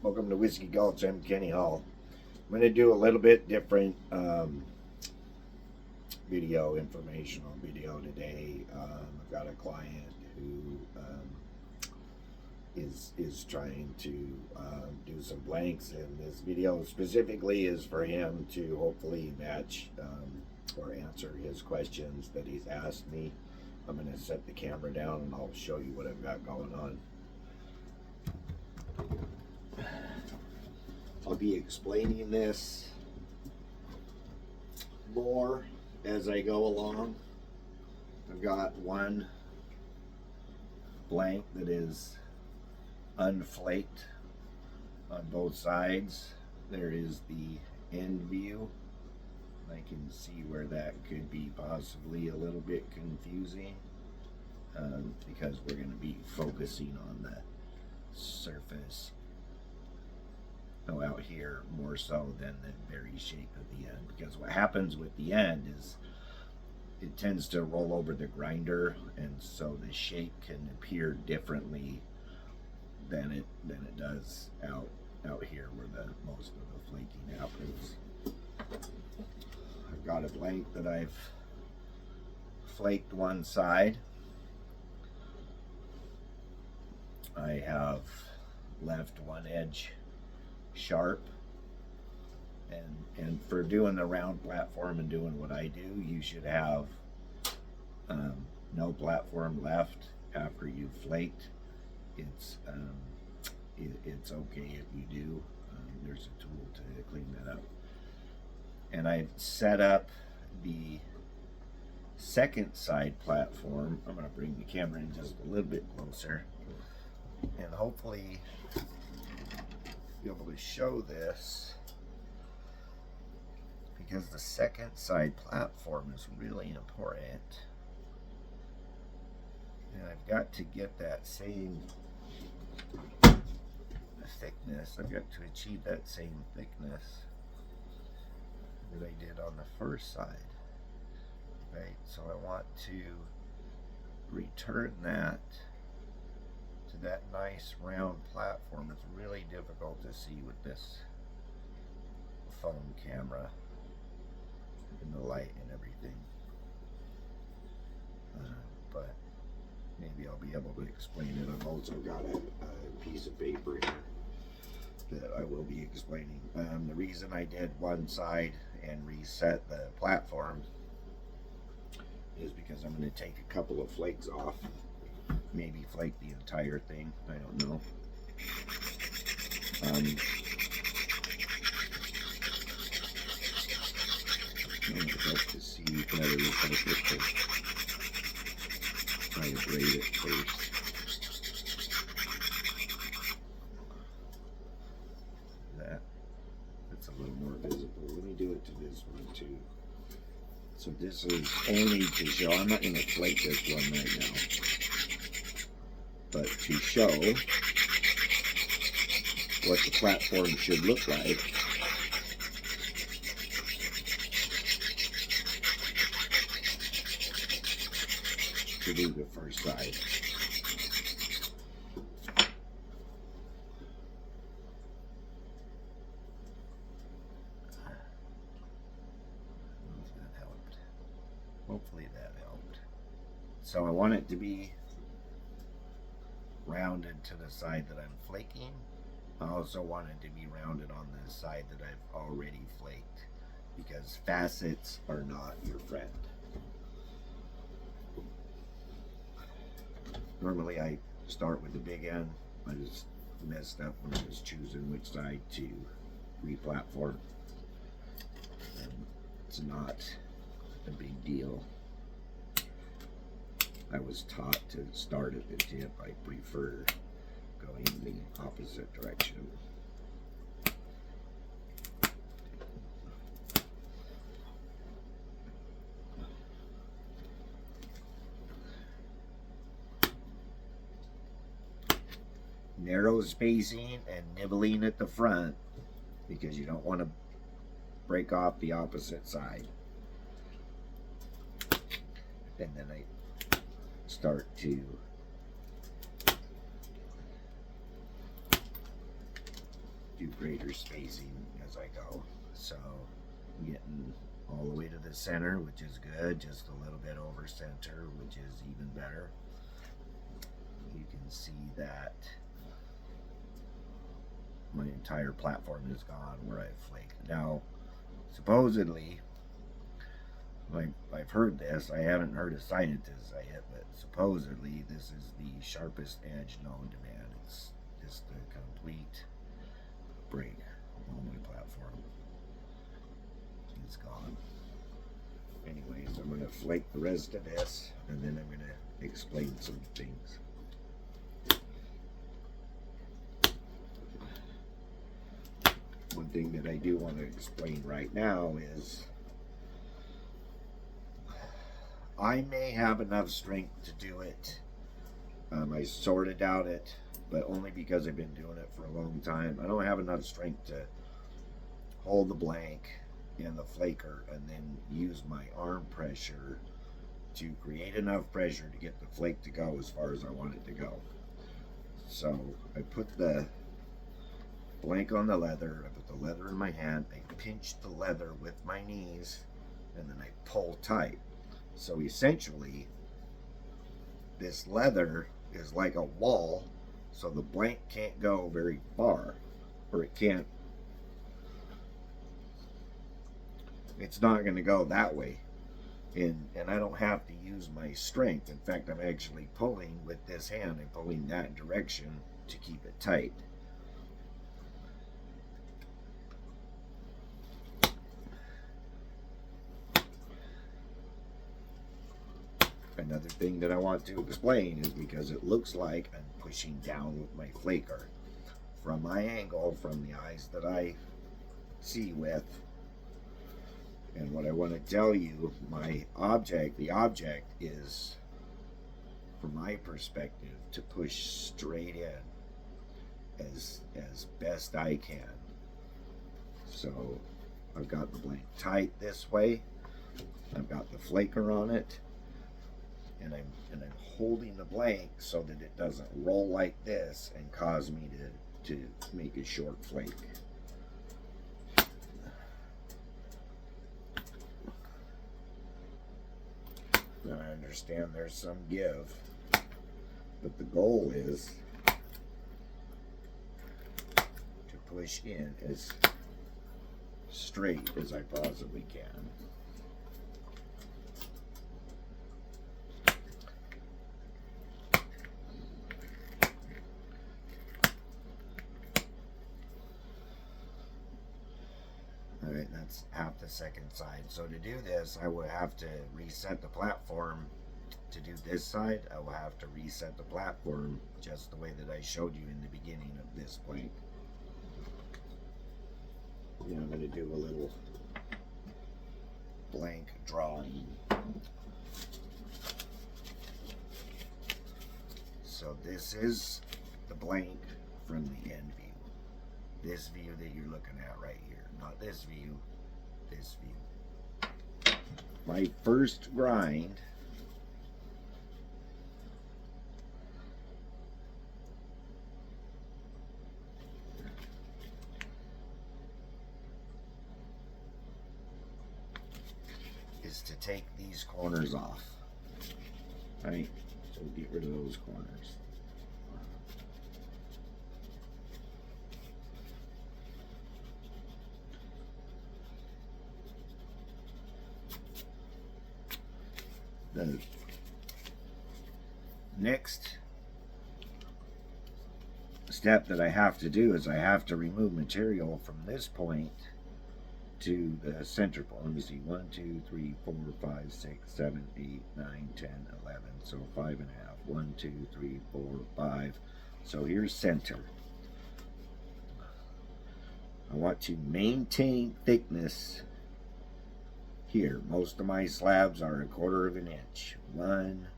Welcome to Whiskey Gulch. I'm Kenny Hall. I'm going to do a little bit different informational video today. I've got a client who is trying to do some blanks, and this video specifically is for him to hopefully match or answer his questions that he's asked me. I'm going to set the camera down and I'll show you what I've got going on. I'll be explaining this more as I go along. I've got one blank that is unflaked on both sides. There is the end view. I can see where that could be possibly a little bit confusing because we're going to be focusing on the surface out here more so than the very shape of the end, because what happens with the end is it tends to roll over the grinder, and so the shape can appear differently than it does out here where the most of the flaking happens. I've got a blank that I've flaked one side. I have left one edge sharp, and for doing the round platform and doing what I do, you should have no platform left after you've flaked. It's okay if you do. There's a tool to clean that up. And I've set up the second side platform. I'm going to bring the camera in just a little bit closer and hopefully be able to show this, because the second side platform is really important, and I've got to get that same thickness. I've got to achieve that same thickness that I did on the first side, right? So I want to return that to that nice round platform. It's really difficult to see with this phone camera and the light and everything, but maybe I'll be able to explain it. I've also got a piece of paper here that I will be explaining. The reason I did one side and reset the platform is because I'm going to take a couple of flakes off. Maybe flake the entire thing, I don't know. I would like to see better if I could try to braid it first. That's a little more visible. Let me do it to this one too. So this is only to show. I'm not going to flake this one right now, but to show what the platform should look like. To do the first side. That helped. Hopefully that helped. So I want it to be rounded to the side that I'm flaking. I also want it to be rounded on the side that I've already flaked, because facets are not your friend. Normally I start with the big end. I just messed up when I was choosing which side to re-platform. It's not a big deal. I was taught to start at the tip. I prefer going in the opposite direction. Narrow spacing and nibbling at the front, because you don't want to break off the opposite side. And then I start to do greater spacing as I go. So I'm getting all the way to the center, which is good, just a little bit over center, which is even better. You can see that my entire platform is gone where I've flaked. Now, supposedly, I've heard this, I haven't heard a scientist say it, but supposedly this is the sharpest edge known to man. It's just a complete break on my platform. It's gone. Anyways, I'm going to flake the rest of this, and then I'm going to explain some things. One thing that I do want to explain right now is I may have enough strength to do it. I sorted doubt it, but only because I've been doing it for a long time. I don't have enough strength to hold the blank and the flaker and then use my arm pressure to create enough pressure to get the flake to go as far as I want it to go. So I put the blank on the leather, I put the leather in my hand, I pinch the leather with my knees, and then I pull tight. So essentially, this leather is like a wall, so the blank can't go very far, or it's not going to go that way. And I don't have to use my strength. In fact, I'm actually pulling with this hand and pulling that direction to keep it tight. Another thing that I want to explain is because it looks like I'm pushing down with my flaker. From my angle, from the eyes that I see with, and what I want to tell you, the object is, from my perspective, to push straight in as best I can. So I've got the blank tight this way, I've got the flaker on it, and I'm holding the blank so that it doesn't roll like this and cause me to make a short flake. Now I understand there's some give, but the goal is to push in as straight as I possibly can. Alright, that's half the second side. So to do this, I will have to reset the platform. To do this side, I will have to reset the platform just the way that I showed you in the beginning of this blank. You know, I'm going to do a little blank drawing. So this is the blank from the end view. This view that you're looking at right here. Not this view, this view. My first grind is to take these corners off. Right? So get rid of those corners. The next step that I have to do is I have to remove material from this point to the center point. Let me see, 1, 2, 3, 4, 5, 6, 7, 8, 9, 10, 11. So 5.5. 1, 2, 3, 4, 5. So here's center. I want to maintain thickness here. Most of my slabs are 1/4 of an inch. 1,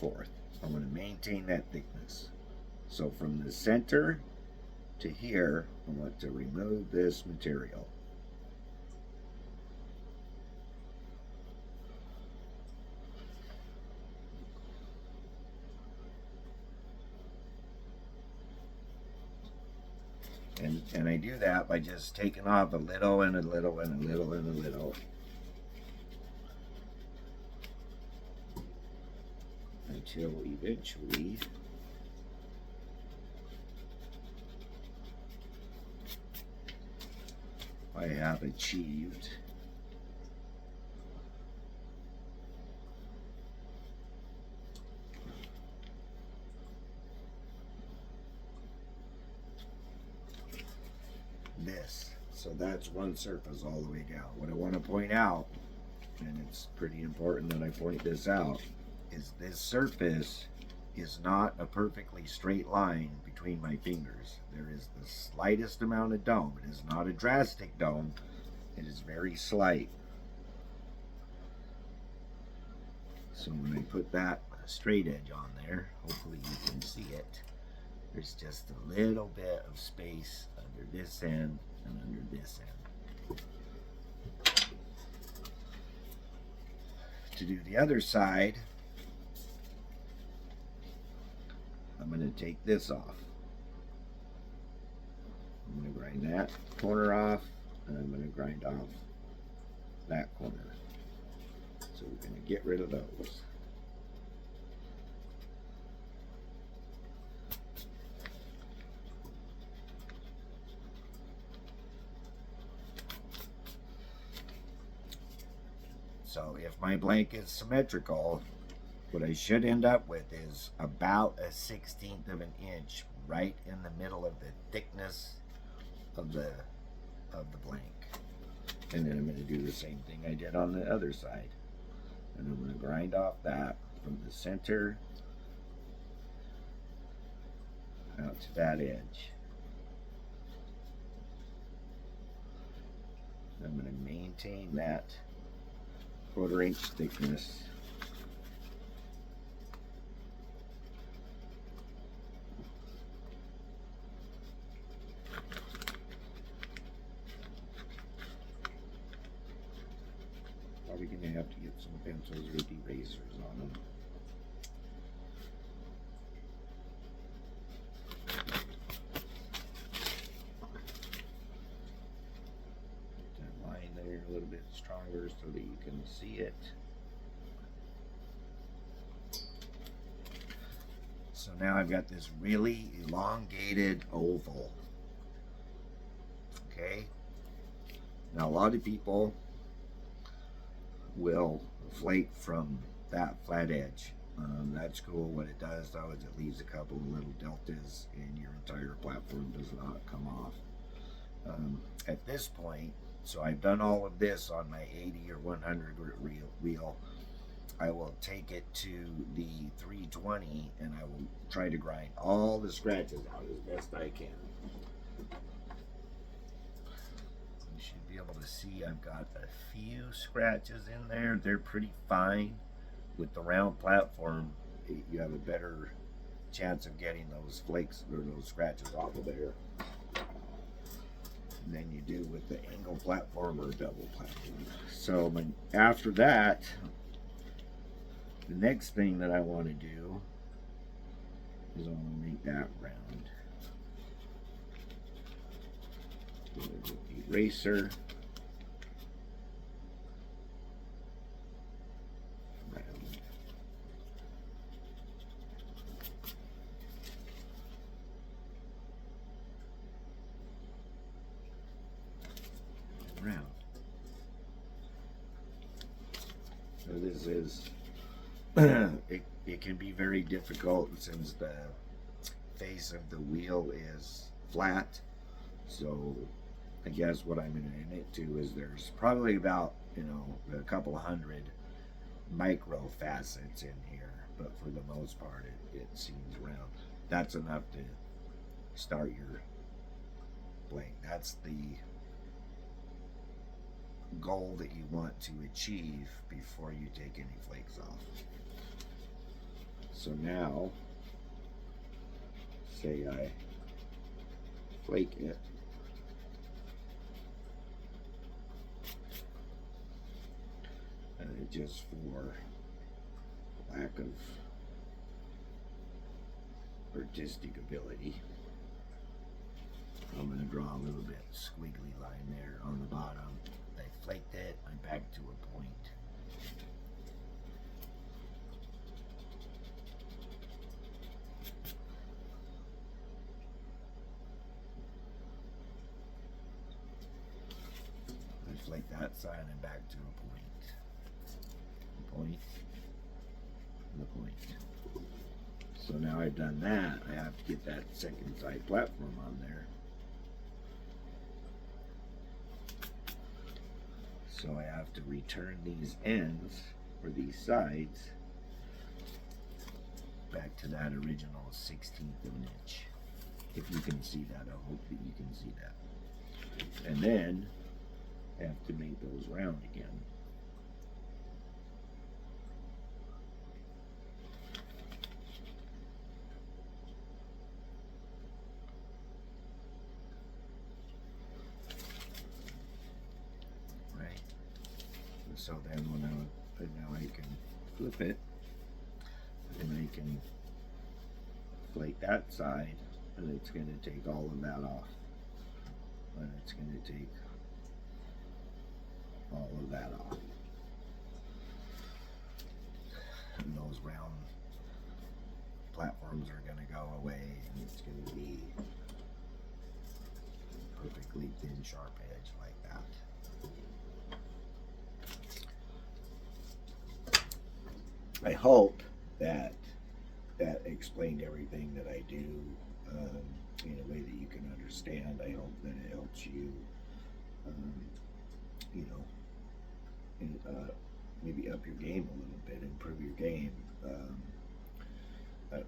1/4. I'm going to maintain that thickness. So from the center to here, I want to remove this material. And I do that by just taking off a little and a little and a little and a little. Until eventually I have achieved this. So that's one surface all the way down. What I want to point out, and it's pretty important that I point this out, is this surface is not a perfectly straight line between my fingers. There is the slightest amount of dome. It is not a drastic dome. It is very slight. So when I put that straight edge on there, hopefully you can see it. There's just a little bit of space under this end and under this end. To do the other side, I'm going to take this off. I'm going to grind that corner off, and I'm going to grind off that corner. So we're going to get rid of those. So if my blank is symmetrical, what I should end up with is about a 1/16 of an inch right in the middle of the thickness of the blank. And then I'm going to do the same thing I did on the other side. And I'm going to grind off that from the center out to that edge. I'm going to maintain that 1/4 inch thickness. Probably going to have to get some pencils with erasers on them. That line there a little bit stronger so that you can see it. So now I've got this really elongated oval. Okay? Now a lot of people will flake from that flat edge. That's cool. What it does though is it leaves a couple of little deltas and your entire platform does not come off. At this point, so I've done all of this on my 80 or 100 wheel. I will take it to the 320 and I will try to grind all the scratches out as best I can. You should be able to see I've got a few scratches in there. They're pretty fine. With the round platform, you have a better chance of getting those flakes or those scratches off of there than you do with the angle platform or double platform. So after that, the next thing that I want to do is I want to make that round. With the eraser. Round. So this is it can be very difficult since the face of the wheel is flat. So I guess what I'm going to admit to is there's probably about, you know, a couple of hundred micro facets in here, but for the most part it seems round. That's enough to start your blank. That's the goal that you want to achieve before you take any flakes off. So now, say I flake it. Just for lack of artistic ability, I'm going to draw a little bit squiggly line there on the bottom. I flaked it, I'm back to a point. I flake that side and back to a point. A point. And a point. So now I've done that, I have to get that second side platform on there. So I have to return these ends, or these sides, back to that original 1/16 of an inch. If you can see that, I hope that you can see that. And then I have to make those round again. So then now I can flip it, and I can flake that side, and it's going to take all of that off. And it's going to take all of that off. And those round platforms are going to go away, and it's going to be perfectly thin, sharp edge like that. I hope that explained everything that I do in a way that you can understand. I hope that it helps you, you know, maybe up your game a little bit, improve your game. I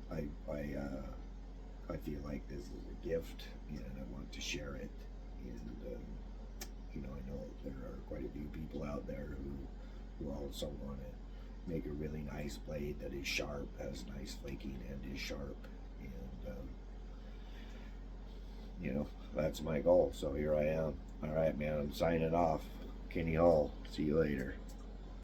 feel like this is a gift, and I want to share it. And you know, I know there are quite a few people out there who also want to make a really nice blade that is sharp, has nice flaking, and is sharp. And you know, that's my goal. So here I am. All right, man, I'm signing off. Kenny Hall. See you later.